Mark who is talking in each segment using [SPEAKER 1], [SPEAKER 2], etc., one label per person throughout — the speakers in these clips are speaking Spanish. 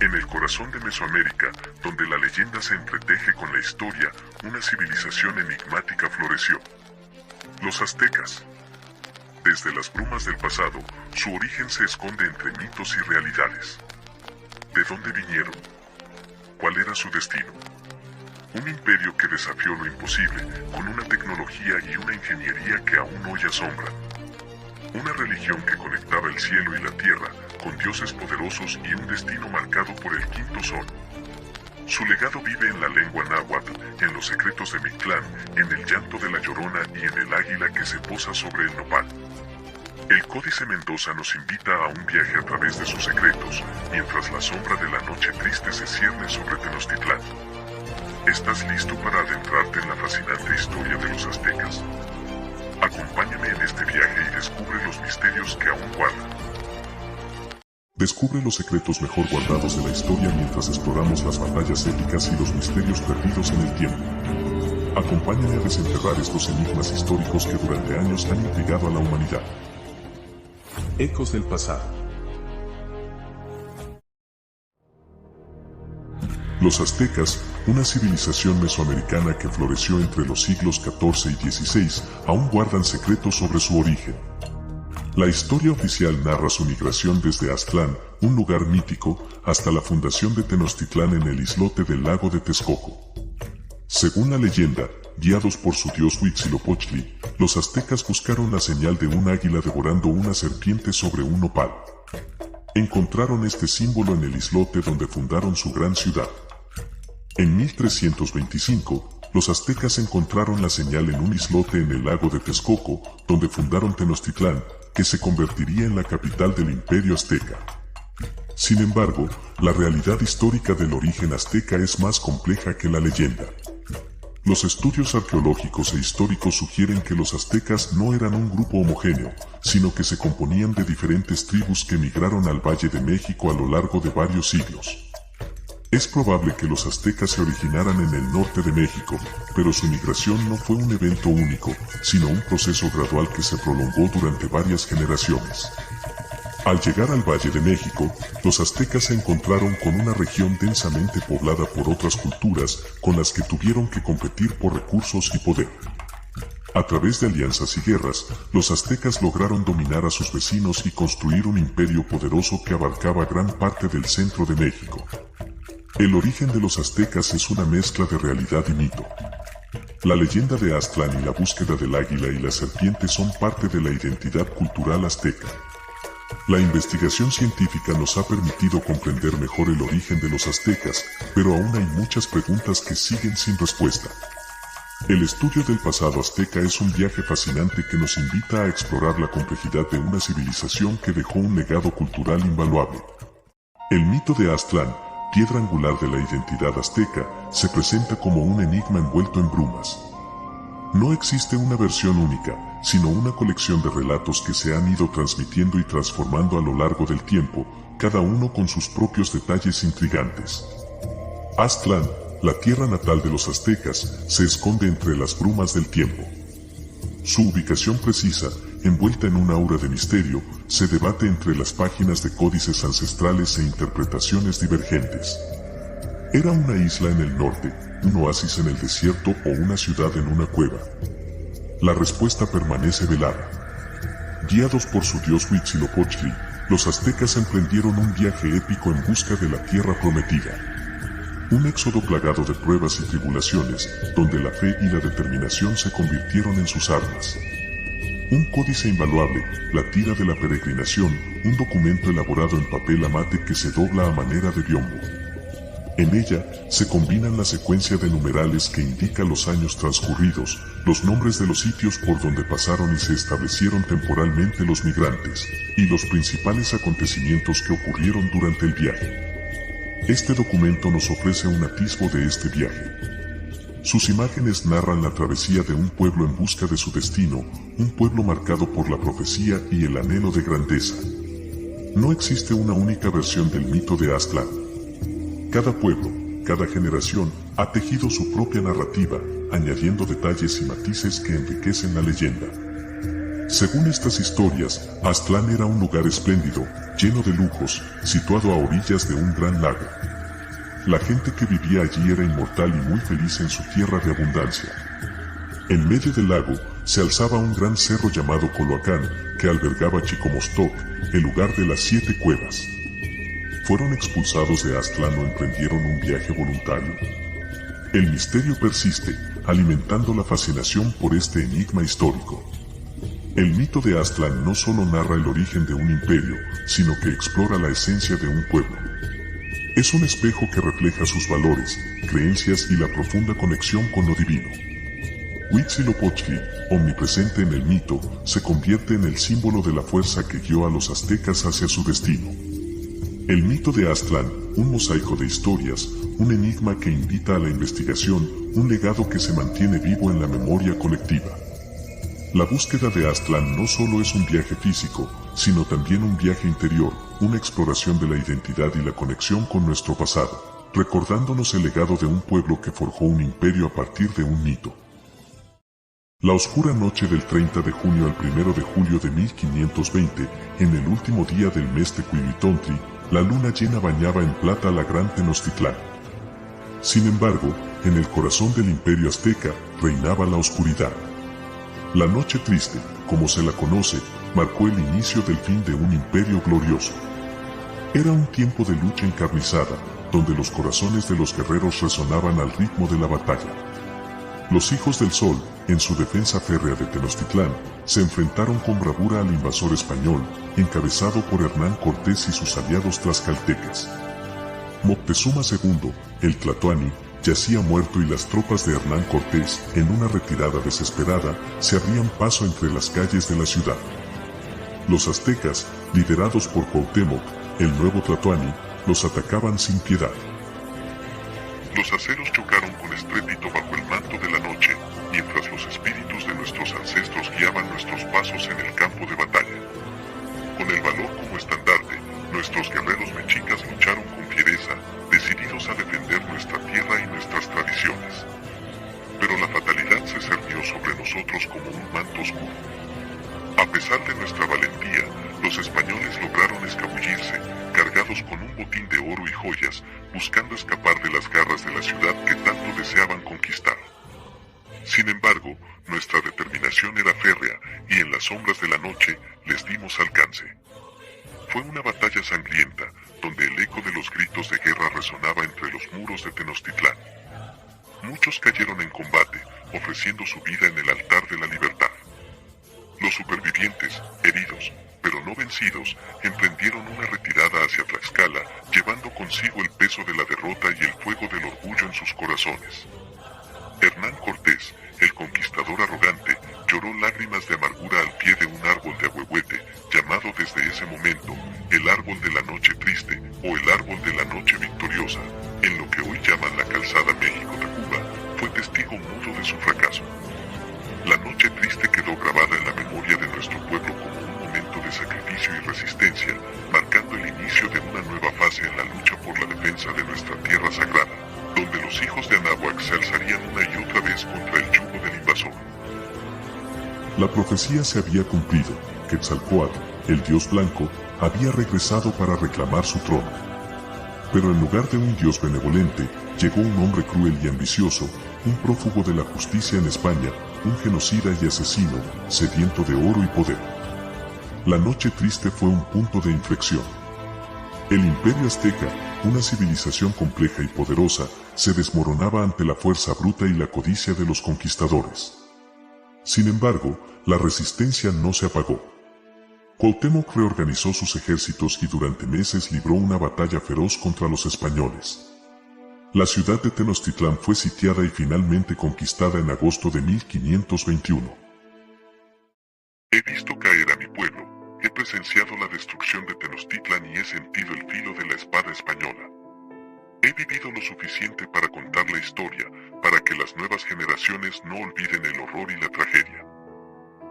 [SPEAKER 1] En el corazón de Mesoamérica, donde la leyenda se entreteje con la historia, una civilización enigmática floreció. Los aztecas. Desde las brumas del pasado, su origen se esconde entre mitos y realidades. ¿De dónde vinieron? ¿Cuál era su destino? Un imperio que desafió lo imposible, con una tecnología y una ingeniería que aún hoy asombran. Una religión que conectaba el cielo y la tierra, con dioses poderosos y un destino marcado por el quinto sol. Su legado vive en la lengua náhuatl, en los secretos de Mictlán, en el llanto de la Llorona y en el águila que se posa sobre el nopal. El Códice Mendoza nos invita a un viaje a través de sus secretos, mientras la sombra de la noche triste se cierne sobre Tenochtitlán. ¿Estás listo para adentrarte en la fascinante historia de los aztecas? Acompáñame en este viaje y descubre los misterios que aún guardan. Descubre los secretos mejor guardados de la historia mientras exploramos las batallas épicas y los misterios perdidos en el tiempo. Acompáñame a desenterrar estos enigmas históricos que durante años han intrigado a la humanidad. Ecos del pasado. Los aztecas, una civilización mesoamericana que floreció entre los siglos XIV y XVI, aún guardan secretos sobre su origen. La historia oficial narra su migración desde Aztlán, un lugar mítico, hasta la fundación de Tenochtitlán en el islote del lago de Texcoco. Según la leyenda, guiados por su dios Huitzilopochtli, los aztecas buscaron la señal de un águila devorando una serpiente sobre un nopal. Encontraron este símbolo en el islote donde fundaron su gran ciudad. En 1325, los aztecas encontraron la señal en un islote en el lago de Texcoco, donde fundaron Tenochtitlán, que se convertiría en la capital del imperio azteca. Sin embargo, la realidad histórica del origen azteca es más compleja que la leyenda. Los estudios arqueológicos e históricos sugieren que los aztecas no eran un grupo homogéneo, sino que se componían de diferentes tribus que migraron al Valle de México a lo largo de varios siglos. Es probable que los aztecas se originaran en el norte de México, pero su migración no fue un evento único, sino un proceso gradual que se prolongó durante varias generaciones. Al llegar al Valle de México, los aztecas se encontraron con una región densamente poblada por otras culturas con las que tuvieron que competir por recursos y poder. A través de alianzas y guerras, los aztecas lograron dominar a sus vecinos y construir un imperio poderoso que abarcaba gran parte del centro de México. El origen de los aztecas es una mezcla de realidad y mito. La leyenda de Aztlán y la búsqueda del águila y la serpiente son parte de la identidad cultural azteca. La investigación científica nos ha permitido comprender mejor el origen de los aztecas, pero aún hay muchas preguntas que siguen sin respuesta. El estudio del pasado azteca es un viaje fascinante que nos invita a explorar la complejidad de una civilización que dejó un legado cultural invaluable. El mito de Aztlán, piedra angular de la identidad azteca, se presenta como un enigma envuelto en brumas. No existe una versión única, sino una colección de relatos que se han ido transmitiendo y transformando a lo largo del tiempo, cada uno con sus propios detalles intrigantes. Aztlán, la tierra natal de los aztecas, se esconde entre las brumas del tiempo. Su ubicación precisa, envuelta en una aura de misterio, se debate entre las páginas de códices ancestrales e interpretaciones divergentes. ¿Era una isla en el norte, un oasis en el desierto o una ciudad en una cueva? La respuesta permanece velada. Guiados por su dios Huitzilopochtli, los aztecas emprendieron un viaje épico en busca de la tierra prometida. Un éxodo plagado de pruebas y tribulaciones, donde la fe y la determinación se convirtieron en sus armas. Un códice invaluable, la tira de la peregrinación, un documento elaborado en papel amate que se dobla a manera de biombo. En ella, se combinan la secuencia de numerales que indica los años transcurridos, los nombres de los sitios por donde pasaron y se establecieron temporalmente los migrantes, y los principales acontecimientos que ocurrieron durante el viaje. Este documento nos ofrece un atisbo de este viaje. Sus imágenes narran la travesía de un pueblo en busca de su destino, un pueblo marcado por la profecía y el anhelo de grandeza. No existe una única versión del mito de Aztlán. Cada pueblo, cada generación, ha tejido su propia narrativa, añadiendo detalles y matices que enriquecen la leyenda. Según estas historias, Aztlán era un lugar espléndido, lleno de lujos, situado a orillas de un gran lago. La gente que vivía allí era inmortal y muy feliz en su tierra de abundancia. En medio del lago, se alzaba un gran cerro llamado Coloacán, que albergaba Chicomostoc, el lugar de las 7 cuevas. ¿Fueron expulsados de Aztlán o emprendieron un viaje voluntario? El misterio persiste, alimentando la fascinación por este enigma histórico. El mito de Aztlán no solo narra el origen de un imperio, sino que explora la esencia de un pueblo. Es un espejo que refleja sus valores, creencias y la profunda conexión con lo divino. Huitzilopochtli, omnipresente en el mito, se convierte en el símbolo de la fuerza que guió a los aztecas hacia su destino. El mito de Aztlán, un mosaico de historias, un enigma que invita a la investigación, un legado que se mantiene vivo en la memoria colectiva. La búsqueda de Aztlán no solo es un viaje físico, sino también un viaje interior, una exploración de la identidad y la conexión con nuestro pasado, recordándonos el legado de un pueblo que forjó un imperio a partir de un mito. La oscura noche del 30 de junio al 1 de julio de 1520, en el último día del mes Tecuihuitontli, la luna llena bañaba en plata la gran Tenochtitlán. Sin embargo, en el corazón del imperio azteca, reinaba la oscuridad. La noche triste, como se la conoce, marcó el inicio del fin de un imperio glorioso. Era un tiempo de lucha encarnizada, donde los corazones de los guerreros resonaban al ritmo de la batalla. Los hijos del sol, en su defensa férrea de Tenochtitlán, se enfrentaron con bravura al invasor español, encabezado por Hernán Cortés y sus aliados tlaxcaltecas. Moctezuma II, el Tlatoani, yacía muerto y las tropas de Hernán Cortés, en una retirada desesperada, se abrían paso entre las calles de la ciudad. Los aztecas, liderados por Cuauhtémoc, el nuevo Tlatoani, los atacaban sin piedad. Los aceros chocaron con estrépito bajo el manto de la noche, mientras los espíritus de nuestros ancestros guiaban nuestros pasos en el campo de batalla. Con el valor como estandarte, nuestros guerreros mexicas lucharon con fiereza, decididos a defender nuestra tierra y nuestras tradiciones. Pero la fatalidad se cernió sobre nosotros como un manto oscuro. A pesar de nuestra valentía, los españoles lograron escabullirse, cargados con un botín de oro y joyas, buscando escapar de las garras de la ciudad que tanto deseaban conquistar. Sin embargo, nuestra determinación era férrea, y en las sombras de la noche les dimos alcance. Fue una batalla sangrienta, donde el eco de los gritos de guerra resonaba entre los muros de Tenochtitlán. Muchos cayeron en combate, ofreciendo su vida en el altar de la libertad. Los supervivientes, heridos, pero no vencidos, emprendieron una retirada hacia Tlaxcala, llevando consigo el peso de la derrota y el fuego del orgullo en sus corazones. Hernán Cortés, el conquistador arrogante, lloró lágrimas de amargura al pie de un árbol de ahuehuete, llamado desde ese momento, el árbol de la noche triste, o el árbol de la noche victoriosa, en lo que hoy llaman la calzada México-Tacuba, fue testigo mudo de su fracaso. La noche triste quedó grabada en la memoria de nuestro pueblo como un momento de sacrificio y resistencia, marcando el inicio de una nueva fase en la lucha por la defensa de nuestra tierra sagrada, donde los hijos de Anáhuac se alzarían una y otra vez contra el yugo del invasor. La profecía se había cumplido. Quetzalcóatl, el dios blanco, había regresado para reclamar su trono. Pero en lugar de un dios benevolente, llegó un hombre cruel y ambicioso, un prófugo de la justicia en España, un genocida y asesino, sediento de oro y poder. La noche triste fue un punto de inflexión. El imperio azteca, una civilización compleja y poderosa, se desmoronaba ante la fuerza bruta y la codicia de los conquistadores. Sin embargo, la resistencia no se apagó. Cuauhtémoc reorganizó sus ejércitos y durante meses libró una batalla feroz contra los españoles. La ciudad de Tenochtitlán fue sitiada y finalmente conquistada en agosto de 1521. He visto caer a mi pueblo, he presenciado la destrucción de Tenochtitlán y he sentido el filo de la espada española. He vivido lo suficiente para contar la historia, para que las nuevas generaciones no olviden el horror y la tragedia.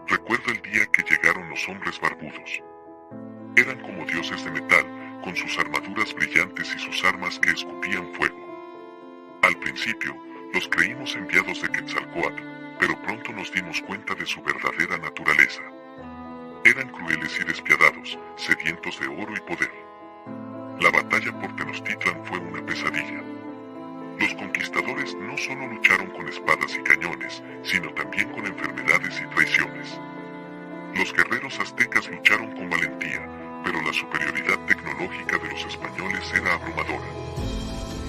[SPEAKER 1] Recuerdo el día que llegaron los hombres barbudos. Eran como dioses de metal, con sus armaduras brillantes y sus armas que escupían fuego. Al principio, los creímos enviados de Quetzalcóatl, pero pronto nos dimos cuenta de su verdadera naturaleza. Eran crueles y despiadados, sedientos de oro y poder. La batalla por Tenochtitlan fue una pesadilla. Los conquistadores no solo lucharon con espadas y cañones, sino también con enfermedades y traiciones. Los guerreros aztecas lucharon con valentía, pero la superioridad tecnológica de los españoles era abrumadora.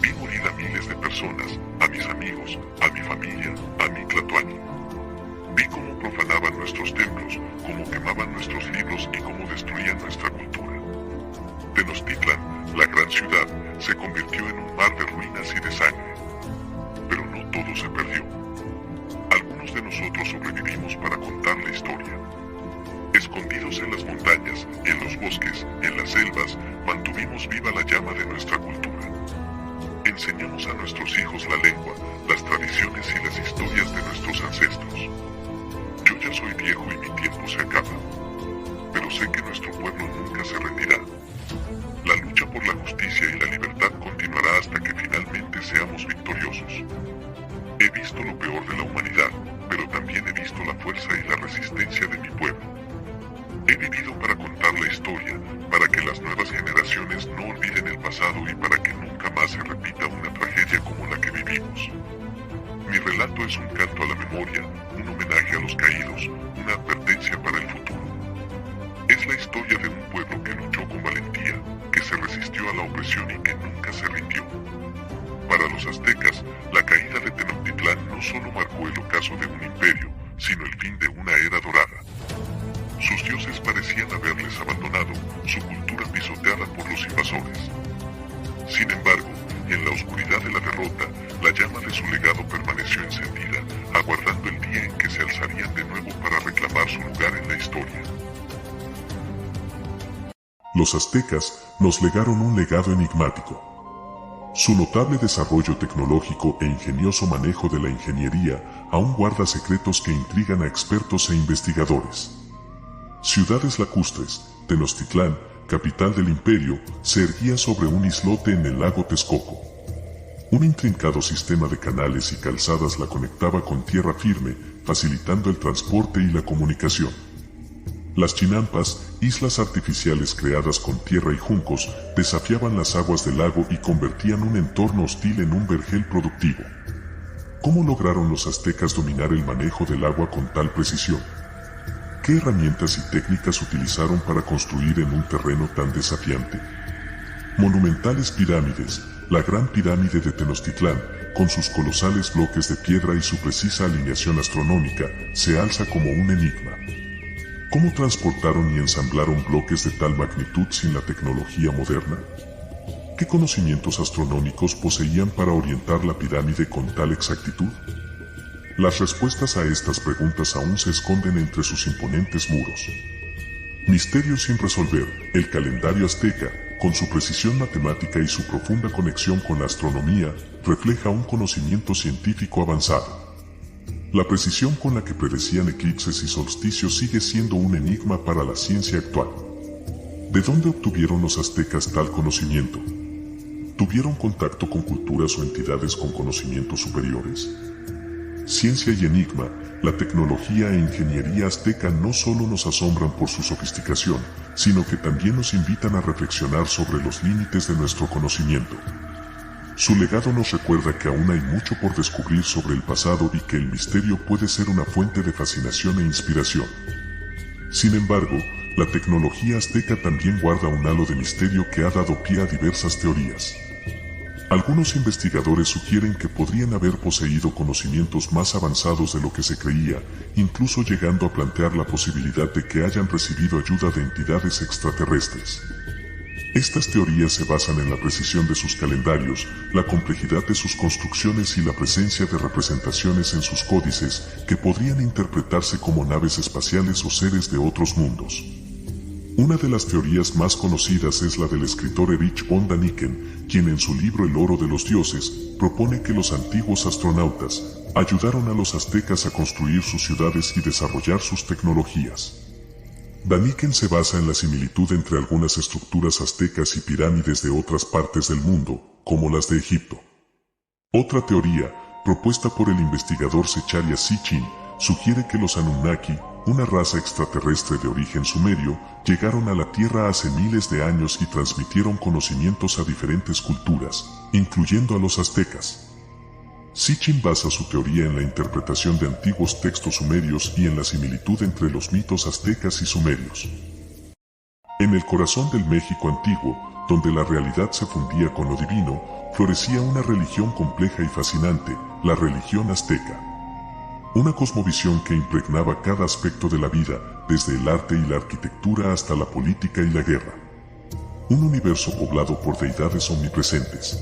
[SPEAKER 1] Vi morir a miles de personas, a mis amigos, a mi familia, a mi Tlatoani. Vi cómo profanaban nuestros templos, cómo quemaban nuestros libros y cómo destruían nuestra cultura. Tenochtitlan, la gran ciudad, se convirtió en un mar de ruinas y de sangre. Pero no todo se perdió. Algunos de nosotros sobrevivimos para contar la historia. Escondidos en las montañas, en los bosques, en las selvas, mantuvimos viva la llama de nuestra cultura. Enseñamos a nuestros hijos la lengua, las tradiciones y las historias de nuestros ancestros. Yo ya soy viejo y mi tiempo se acaba. Pero sé que nuestro pueblo nunca se rendirá. La lucha por la justicia y la libertad continuará hasta que finalmente seamos victoriosos. He visto lo peor de la humanidad, pero también he visto la fuerza y la resistencia de mi pueblo. He vivido para contar la historia, para que las nuevas generaciones no olviden el pasado y para que nunca más se repita una tragedia como la que vivimos. Mi relato es un canto a la memoria, un homenaje a los caídos, una advertencia para el futuro. Es la historia de un pueblo que luchó con valentía, que se resistió a la opresión y que nunca se rindió. Para los aztecas, la caída de Tenochtitlán no solo marcó el ocaso de un imperio, sino el fin de una era dorada. Sus dioses parecían haberles abandonado, su cultura pisoteada por los invasores. Sin embargo, en la oscuridad de la derrota, la llama de su legado permaneció encendida, aguardando el día en que se alzarían de nuevo para reclamar su lugar en la historia.
[SPEAKER 2] Los aztecas nos legaron un legado enigmático. Su notable desarrollo tecnológico e ingenioso manejo de la ingeniería aún guarda secretos que intrigan a expertos e investigadores. Ciudades lacustres, Tenochtitlán, capital del imperio, se erguía sobre un islote en el lago Texcoco. Un intrincado sistema de canales y calzadas la conectaba con tierra firme, facilitando el transporte y la comunicación. Las chinampas, islas artificiales creadas con tierra y juncos, desafiaban las aguas del lago y convertían un entorno hostil en un vergel productivo. ¿Cómo lograron los aztecas dominar el manejo del agua con tal precisión? ¿Qué herramientas y técnicas utilizaron para construir en un terreno tan desafiante? Monumentales pirámides, la Gran Pirámide de Tenochtitlán, con sus colosales bloques de piedra y su precisa alineación astronómica, se alza como un enigma. ¿Cómo transportaron y ensamblaron bloques de tal magnitud sin la tecnología moderna? ¿Qué conocimientos astronómicos poseían para orientar la pirámide con tal exactitud? Las respuestas a estas preguntas aún se esconden entre sus imponentes muros. Misterio sin resolver, el calendario azteca, con su precisión matemática y su profunda conexión con la astronomía, refleja un conocimiento científico avanzado. La precisión con la que predecían eclipses y solsticios sigue siendo un enigma para la ciencia actual. ¿De dónde obtuvieron los aztecas tal conocimiento? ¿Tuvieron contacto con culturas o entidades con conocimientos superiores? Ciencia y enigma, la tecnología e ingeniería azteca no solo nos asombran por su sofisticación, sino que también nos invitan a reflexionar sobre los límites de nuestro conocimiento. Su legado nos recuerda que aún hay mucho por descubrir sobre el pasado y que el misterio puede ser una fuente de fascinación e inspiración. Sin embargo, la tecnología azteca también guarda un halo de misterio que ha dado pie a diversas teorías. Algunos investigadores sugieren que podrían haber poseído conocimientos más avanzados de lo que se creía, incluso llegando a plantear la posibilidad de que hayan recibido ayuda de entidades extraterrestres. Estas teorías se basan en la precisión de sus calendarios, la complejidad de sus construcciones y la presencia de representaciones en sus códices que podrían interpretarse como naves espaciales o seres de otros mundos. Una de las teorías más conocidas es la del escritor Erich von Däniken, quien en su libro El oro de los dioses, propone que los antiguos astronautas ayudaron a los aztecas a construir sus ciudades y desarrollar sus tecnologías. Däniken se basa en la similitud entre algunas estructuras aztecas y pirámides de otras partes del mundo, como las de Egipto. Otra teoría, propuesta por el investigador Zecharia Sitchin, sugiere que los Anunnaki,
[SPEAKER 1] una raza extraterrestre de origen sumerio, llegaron a la Tierra hace miles de años y transmitieron conocimientos a diferentes culturas, incluyendo a los aztecas. Sitchin basa su teoría en la interpretación de antiguos textos sumerios y en la similitud entre los mitos aztecas y sumerios. En el corazón del México antiguo, donde la realidad se fundía con lo divino, florecía una religión compleja y fascinante, la religión azteca. Una cosmovisión que impregnaba cada aspecto de la vida, desde el arte y la arquitectura hasta la política y la guerra. Un universo poblado por deidades omnipresentes.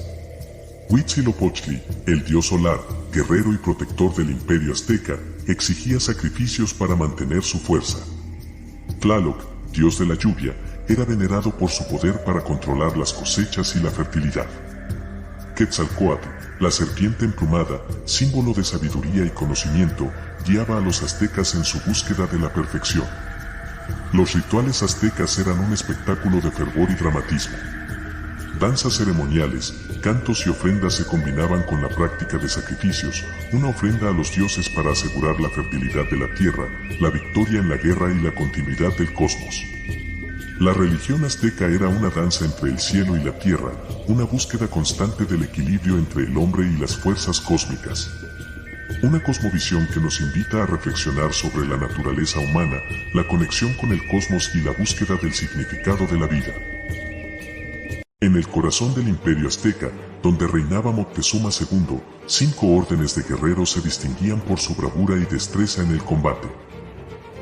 [SPEAKER 1] Huitzilopochtli, el dios solar, guerrero y protector del imperio azteca, exigía sacrificios para mantener su fuerza. Tlaloc, dios de la lluvia, era venerado por su poder para controlar las cosechas y la fertilidad. Quetzalcóatl, la serpiente emplumada, símbolo de sabiduría y conocimiento, guiaba a los aztecas en su búsqueda de la perfección. Los rituales aztecas eran un espectáculo de fervor y dramatismo. Danzas ceremoniales, cantos y ofrendas se combinaban con la práctica de sacrificios, una ofrenda a los dioses para asegurar la fertilidad de la tierra, la victoria en la guerra y la continuidad del cosmos. La religión azteca era una danza entre el cielo y la tierra, una búsqueda constante del equilibrio entre el hombre y las fuerzas cósmicas. Una cosmovisión que nos invita a reflexionar sobre la naturaleza humana, la conexión con el cosmos y la búsqueda del significado de la vida. En el corazón del imperio azteca, donde reinaba Moctezuma II, 5 órdenes de guerreros se distinguían por su bravura y destreza en el combate.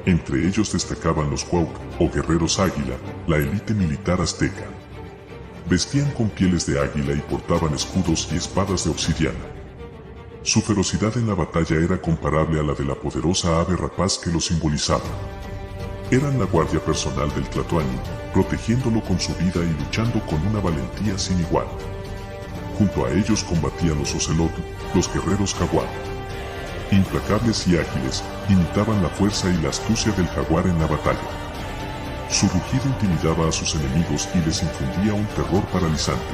[SPEAKER 1] Entre ellos destacaban los Cuauc, o guerreros águila, la élite militar azteca. Vestían con pieles de águila y portaban escudos y espadas de obsidiana. Su ferocidad en la batalla era comparable a la de la poderosa ave rapaz que lo simbolizaba. Eran la guardia personal del Tlatoani, protegiéndolo con su vida y luchando con una valentía sin igual. Junto a ellos combatían los Ocelotl, los guerreros jaguar. Implacables y ágiles, imitaban la fuerza y la astucia del jaguar en la batalla. Su rugido intimidaba a sus enemigos y les infundía un terror paralizante.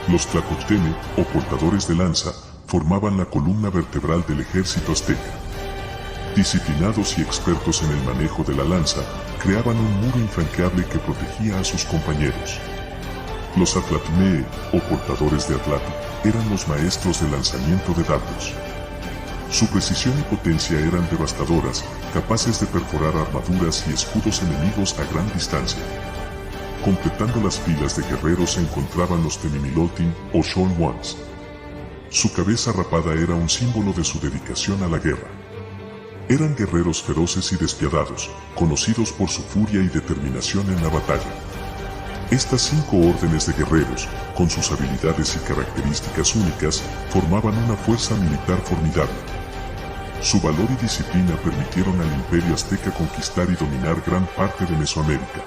[SPEAKER 1] Los Tlacochtene, o portadores de lanza, formaban la columna vertebral del ejército azteca. Disciplinados y expertos en el manejo de la lanza, creaban un muro infranqueable que protegía a sus compañeros. Los Atlatmee, o portadores de Atlati, eran los maestros del lanzamiento de dardos. Su precisión y potencia eran devastadoras, capaces de perforar armaduras y escudos enemigos a gran distancia. Completando las filas de guerreros se encontraban los Temimiloltin, o Xolwans. Su cabeza rapada era un símbolo de su dedicación a la guerra. Eran guerreros feroces y despiadados, conocidos por su furia y determinación en la batalla. Estas 5 órdenes de guerreros, con sus habilidades y características únicas, formaban una fuerza militar formidable. Su valor y disciplina permitieron al imperio azteca conquistar y dominar gran parte de Mesoamérica.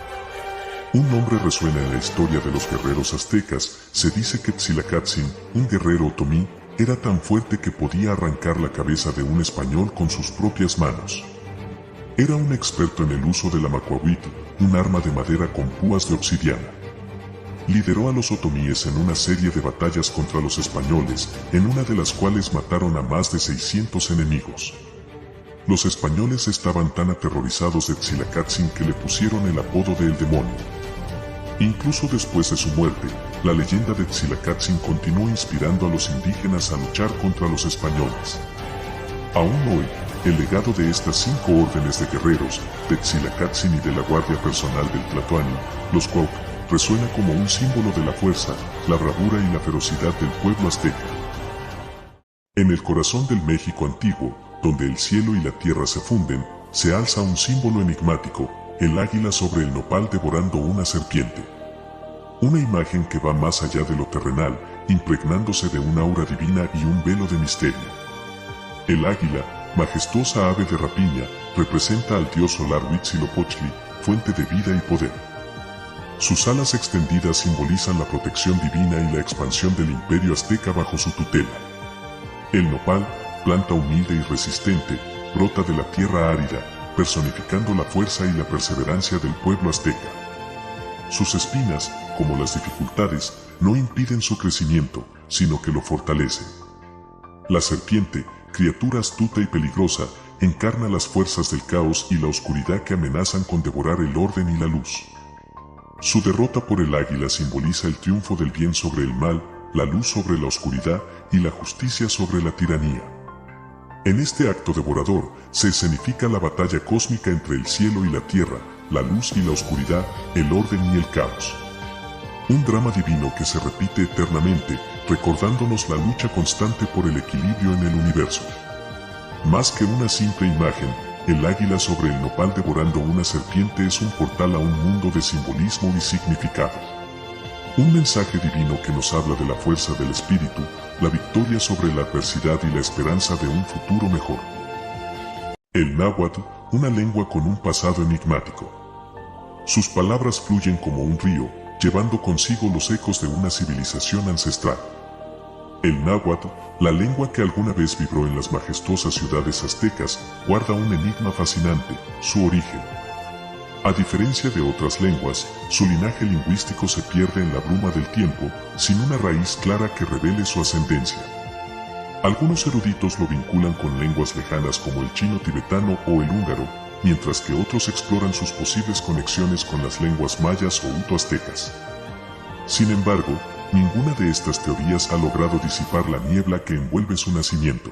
[SPEAKER 1] Un nombre resuena en la historia de los guerreros aztecas. Se dice que Tzilakatzin, un guerrero otomí, era tan fuerte que podía arrancar la cabeza de un español con sus propias manos. Era un experto en el uso de la macuahuitl, un arma de madera con púas de obsidiana. Lideró a los otomíes en una serie de batallas contra los españoles, en una de las cuales mataron a más de 600 enemigos. Los españoles estaban tan aterrorizados de Tzilakatzin que le pusieron el apodo de El Demonio. Incluso después de su muerte, la leyenda de Tzilakatzin continuó inspirando a los indígenas a luchar contra los españoles. Aún hoy, el legado de estas 5 órdenes de guerreros, de Tzilakatzin y de la guardia personal del Tlatoani, los Cuauc, resuena como un símbolo de la fuerza, la bravura y la ferocidad del pueblo azteca. En el corazón del México antiguo, donde el cielo y la tierra se funden, se alza un símbolo enigmático, el águila sobre el nopal devorando una serpiente. Una imagen que va más allá de lo terrenal, impregnándose de una aura divina y un velo de misterio. El águila, majestuosa ave de rapiña, representa al dios solar Huitzilopochtli, fuente de vida y poder. Sus alas extendidas simbolizan la protección divina y la expansión del imperio azteca bajo su tutela. El nopal, planta humilde y resistente, brota de la tierra árida, personificando la fuerza y la perseverancia del pueblo azteca. Sus espinas, como las dificultades, no impiden su crecimiento, sino que lo fortalecen. La serpiente, criatura astuta y peligrosa, encarna las fuerzas del caos y la oscuridad que amenazan con devorar el orden y la luz. Su derrota por el águila simboliza el triunfo del bien sobre el mal, la luz sobre la oscuridad y la justicia sobre la tiranía. En este acto devorador se escenifica la batalla cósmica entre el cielo y la tierra, la luz y la oscuridad, el orden y el caos. Un drama divino que se repite eternamente, recordándonos la lucha constante por el equilibrio en el universo. Más que una simple imagen, el águila sobre el nopal devorando una serpiente es un portal a un mundo de simbolismo y significado. Un mensaje divino que nos habla de la fuerza del espíritu, la victoria sobre la adversidad y la esperanza de un futuro mejor. El náhuatl, una lengua con un pasado enigmático. Sus palabras fluyen como un río, llevando consigo los ecos de una civilización ancestral. El náhuatl, la lengua que alguna vez vibró en las majestuosas ciudades aztecas, guarda un enigma fascinante, su origen. A diferencia de otras lenguas, su linaje lingüístico se pierde en la bruma del tiempo, sin una raíz clara que revele su ascendencia. Algunos eruditos lo vinculan con lenguas lejanas como el chino tibetano o el húngaro, mientras que otros exploran sus posibles conexiones con las lenguas mayas o uto-aztecas. Sin embargo, ninguna de estas teorías ha logrado disipar la niebla que envuelve su nacimiento.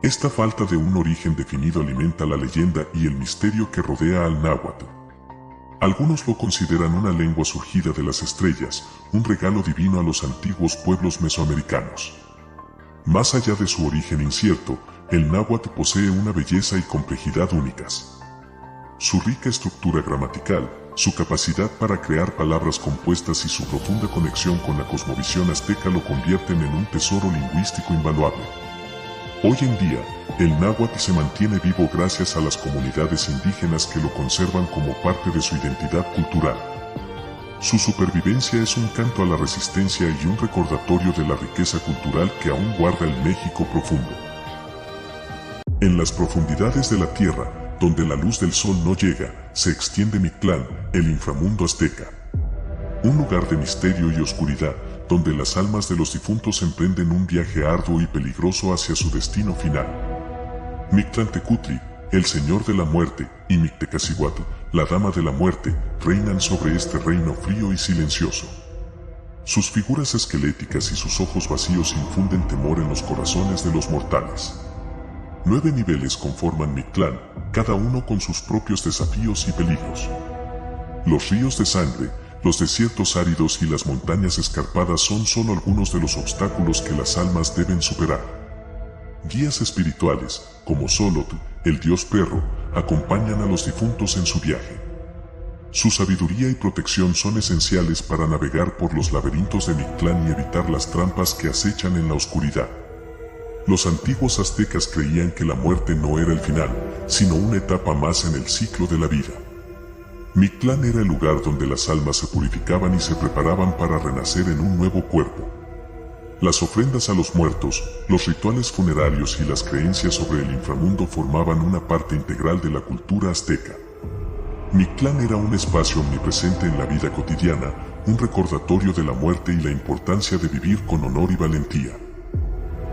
[SPEAKER 1] Esta falta de un origen definido alimenta la leyenda y el misterio que rodea al náhuatl. Algunos lo consideran una lengua surgida de las estrellas, un regalo divino a los antiguos pueblos mesoamericanos. Más allá de su origen incierto, el náhuatl posee una belleza y complejidad únicas. Su rica estructura gramatical, su capacidad para crear palabras compuestas y su profunda conexión con la cosmovisión azteca lo convierten en un tesoro lingüístico invaluable. Hoy en día, el náhuatl se mantiene vivo gracias a las comunidades indígenas que lo conservan como parte de su identidad cultural. Su supervivencia es un canto a la resistencia y un recordatorio de la riqueza cultural que aún guarda el México profundo. En las profundidades de la tierra, donde la luz del sol no llega, se extiende Mictlán, el inframundo azteca. Un lugar de misterio y oscuridad, donde las almas de los difuntos emprenden un viaje arduo y peligroso hacia su destino final. Mictlantecutli, el señor de la muerte, y Mictecacihuatl, la dama de la muerte, reinan sobre este reino frío y silencioso. Sus figuras esqueléticas y sus ojos vacíos infunden temor en los corazones de los mortales. 9 niveles conforman Mictlán, cada uno con sus propios desafíos y peligros. Los ríos de sangre, los desiertos áridos y las montañas escarpadas son solo algunos de los obstáculos que las almas deben superar. Guías espirituales, como Xolotl, el dios perro, acompañan a los difuntos en su viaje. Su sabiduría y protección son esenciales para navegar por los laberintos de Mictlán y evitar las trampas que acechan en la oscuridad. Los antiguos aztecas creían que la muerte no era el final, sino una etapa más en el ciclo de la vida. Mictlán era el lugar donde las almas se purificaban y se preparaban para renacer en un nuevo cuerpo. Las ofrendas a los muertos, los rituales funerarios y las creencias sobre el inframundo formaban una parte integral de la cultura azteca. Mictlán era un espacio omnipresente en la vida cotidiana, un recordatorio de la muerte y la importancia de vivir con honor y valentía.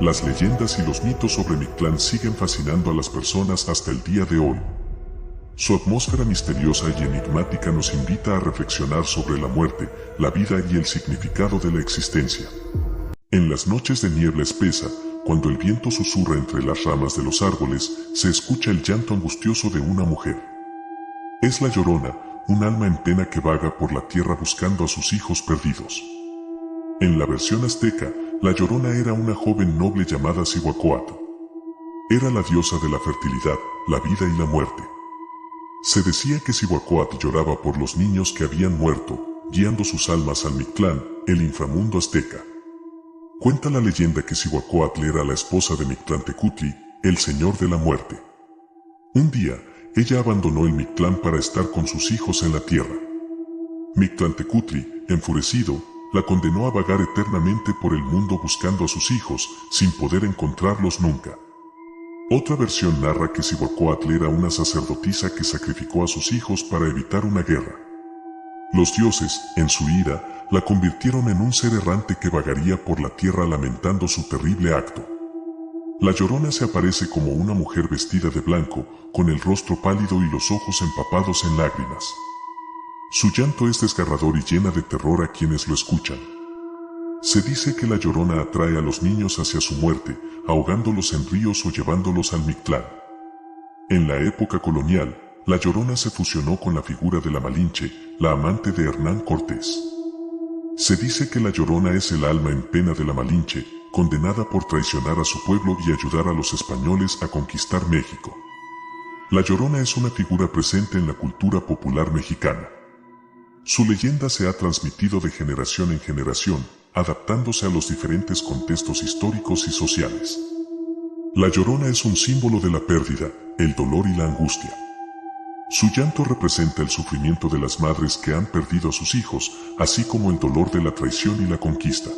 [SPEAKER 1] Las leyendas y los mitos sobre Mictlán siguen fascinando a las personas hasta el día de hoy. Su atmósfera misteriosa y enigmática nos invita a reflexionar sobre la muerte, la vida y el significado de la existencia. En las noches de niebla espesa, cuando el viento susurra entre las ramas de los árboles, se escucha el llanto angustioso de una mujer. Es la Llorona, un alma en pena que vaga por la tierra buscando a sus hijos perdidos. En la versión azteca, la Llorona era una joven noble llamada Cihuacóatl. Era la diosa de la fertilidad, la vida y la muerte. Se decía que Cihuacóatl lloraba por los niños que habían muerto, guiando sus almas al Mictlán, el inframundo azteca. Cuenta la leyenda que Cihuacóatl era la esposa de Mictlantecutli, el señor de la muerte. Un día, ella abandonó el Mictlán para estar con sus hijos en la tierra. Mictlantecutli, enfurecido, la condenó a vagar eternamente por el mundo buscando a sus hijos, sin poder encontrarlos nunca. Otra versión narra que Cihuacóatl era una sacerdotisa que sacrificó a sus hijos para evitar una guerra. Los dioses, en su ira, la convirtieron en un ser errante que vagaría por la tierra lamentando su terrible acto. La Llorona se aparece como una mujer vestida de blanco, con el rostro pálido y los ojos empapados en lágrimas. Su llanto es desgarrador y llena de terror a quienes lo escuchan. Se dice que la Llorona atrae a los niños hacia su muerte, ahogándolos en ríos o llevándolos al Mictlán. En la época colonial, la Llorona se fusionó con la figura de la Malinche, la amante de Hernán Cortés. Se dice que la Llorona es el alma en pena de la Malinche, condenada por traicionar a su pueblo y ayudar a los españoles a conquistar México. La Llorona es una figura presente en la cultura popular mexicana. Su leyenda se ha transmitido de generación en generación, adaptándose a los diferentes contextos históricos y sociales. La Llorona es un símbolo de la pérdida, el dolor y la angustia. Su llanto representa el sufrimiento de las madres que han perdido a sus hijos, así como el dolor de la traición y la conquista.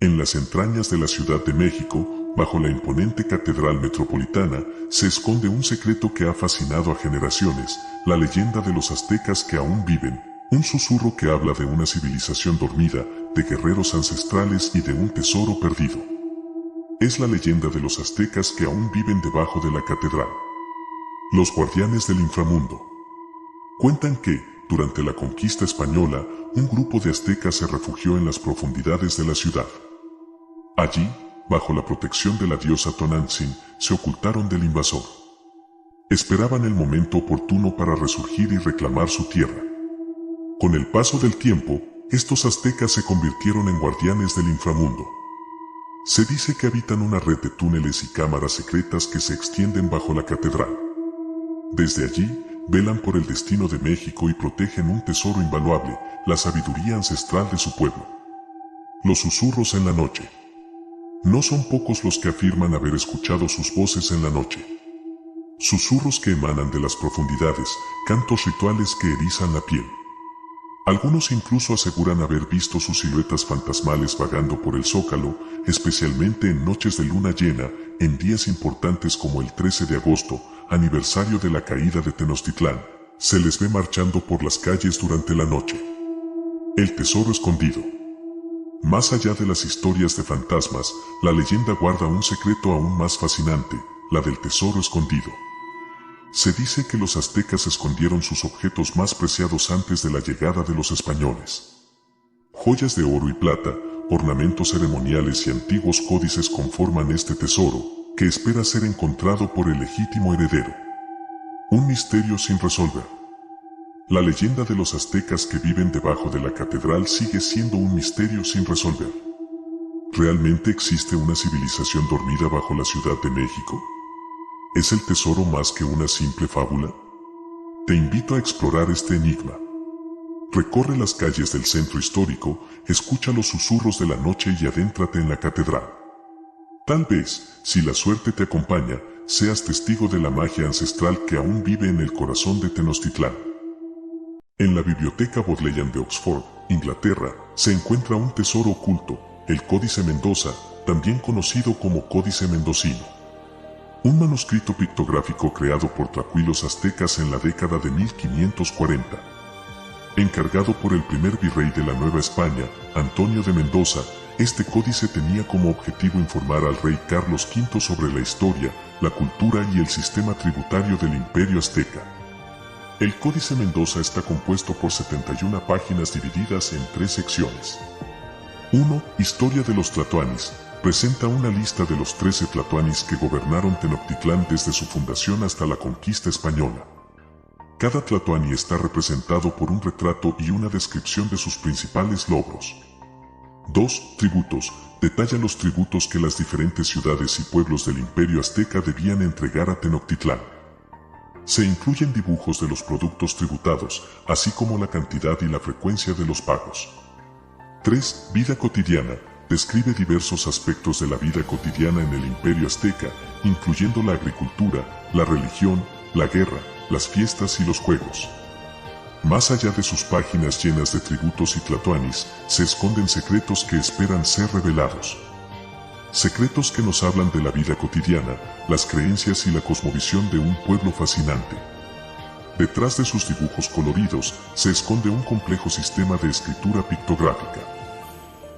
[SPEAKER 1] En las entrañas de la Ciudad de México, bajo la imponente Catedral Metropolitana, se esconde un secreto que ha fascinado a generaciones, la leyenda de los aztecas que aún viven, un susurro que habla de una civilización dormida, de guerreros ancestrales y de un tesoro perdido. Es la leyenda de los aztecas que aún viven debajo de la catedral. Los guardianes del inframundo. Cuentan que, durante la conquista española, un grupo de aztecas se refugió en las profundidades de la ciudad. Allí, bajo la protección de la diosa Tonantzin, se ocultaron del invasor. Esperaban el momento oportuno para resurgir y reclamar su tierra. Con el paso del tiempo, estos aztecas se convirtieron en guardianes del inframundo. Se dice que habitan una red de túneles y cámaras secretas que se extienden bajo la catedral. Desde allí, velan por el destino de México y protegen un tesoro invaluable, la sabiduría ancestral de su pueblo. Los susurros en la noche. No son pocos los que afirman haber escuchado sus voces en la noche. Susurros que emanan de las profundidades, cantos rituales que erizan la piel. Algunos incluso aseguran haber visto sus siluetas fantasmales vagando por el Zócalo, especialmente en noches de luna llena, en días importantes como el 13 de agosto, aniversario de la caída de Tenochtitlán. Se les ve marchando por las calles durante la noche. El tesoro escondido. Más allá de las historias de fantasmas, la leyenda guarda un secreto aún más fascinante, la del tesoro escondido. Se dice que los aztecas escondieron sus objetos más preciados antes de la llegada de los españoles. Joyas de oro y plata, ornamentos ceremoniales y antiguos códices conforman este tesoro, que espera ser encontrado por el legítimo heredero. Un misterio sin resolver. La leyenda de los aztecas que viven debajo de la catedral sigue siendo un misterio sin resolver. ¿Realmente existe una civilización dormida bajo la Ciudad de México? ¿Es el tesoro más que una simple fábula? Te invito a explorar este enigma. Recorre las calles del centro histórico, escucha los susurros de la noche y adéntrate en la catedral. Tal vez, si la suerte te acompaña, seas testigo de la magia ancestral que aún vive en el corazón de Tenochtitlán. En la Biblioteca Bodleian de Oxford, Inglaterra, se encuentra un tesoro oculto, el Códice Mendoza, también conocido como Códice Mendocino. Un manuscrito pictográfico creado por tracuilos aztecas en la década de 1540. Encargado por el primer virrey de la Nueva España, Antonio de Mendoza, este códice tenía como objetivo informar al rey Carlos V sobre la historia, la cultura y el sistema tributario del Imperio Azteca. El Códice Mendoza está compuesto por 71 páginas divididas en 3 secciones. 1. Historia de los tlatoanis. Presenta una lista de los 13 tlatoanis que gobernaron Tenochtitlán desde su fundación hasta la conquista española. Cada tlatoani está representado por un retrato y una descripción de sus principales logros. 2. Tributos. Detalla los tributos que las diferentes ciudades y pueblos del Imperio Azteca debían entregar a Tenochtitlán. Se incluyen dibujos de los productos tributados, así como la cantidad y la frecuencia de los pagos. 3. Vida cotidiana. Describe diversos aspectos de la vida cotidiana en el Imperio Azteca, incluyendo la agricultura, la religión, la guerra, las fiestas y los juegos. Más allá de sus páginas llenas de tributos y tlatoanis, se esconden secretos que esperan ser revelados. Secretos que nos hablan de la vida cotidiana, las creencias y la cosmovisión de un pueblo fascinante. Detrás de sus dibujos coloridos, se esconde un complejo sistema de escritura pictográfica.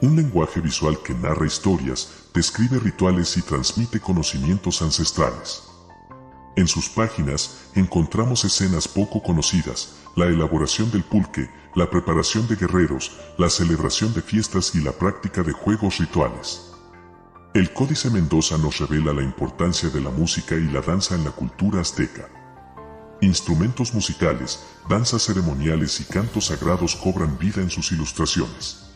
[SPEAKER 1] Un lenguaje visual que narra historias, describe rituales y transmite conocimientos ancestrales. En sus páginas encontramos escenas poco conocidas, la elaboración del pulque, la preparación de guerreros, la celebración de fiestas y la práctica de juegos rituales. El Códice Mendoza nos revela la importancia de la música y la danza en la cultura azteca. Instrumentos musicales, danzas ceremoniales y cantos sagrados cobran vida en sus ilustraciones.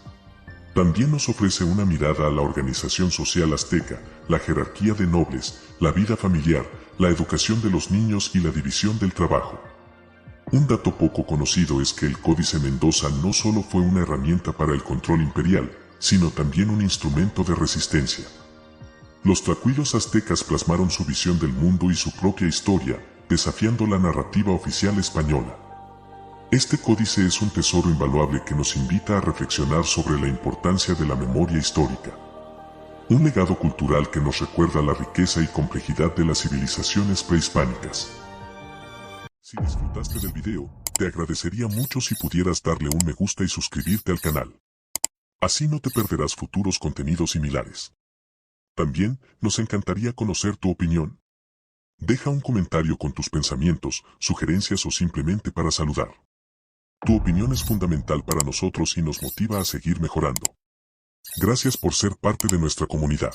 [SPEAKER 1] También nos ofrece una mirada a la organización social azteca, la jerarquía de nobles, la vida familiar, la educación de los niños y la división del trabajo. Un dato poco conocido es que el Códice Mendoza no solo fue una herramienta para el control imperial, sino también un instrumento de resistencia. Los tracuillos aztecas plasmaron su visión del mundo y su propia historia, desafiando la narrativa oficial española. Este códice es un tesoro invaluable que nos invita a reflexionar sobre la importancia de la memoria histórica. Un legado cultural que nos recuerda la riqueza y complejidad de las civilizaciones prehispánicas. Si disfrutaste del video, te agradecería mucho si pudieras darle un me gusta y suscribirte al canal. Así no te perderás futuros contenidos similares. También nos encantaría conocer tu opinión. Deja un comentario con tus pensamientos, sugerencias o simplemente para saludar. Tu opinión es fundamental para nosotros y nos motiva a seguir mejorando. Gracias por ser parte de nuestra comunidad.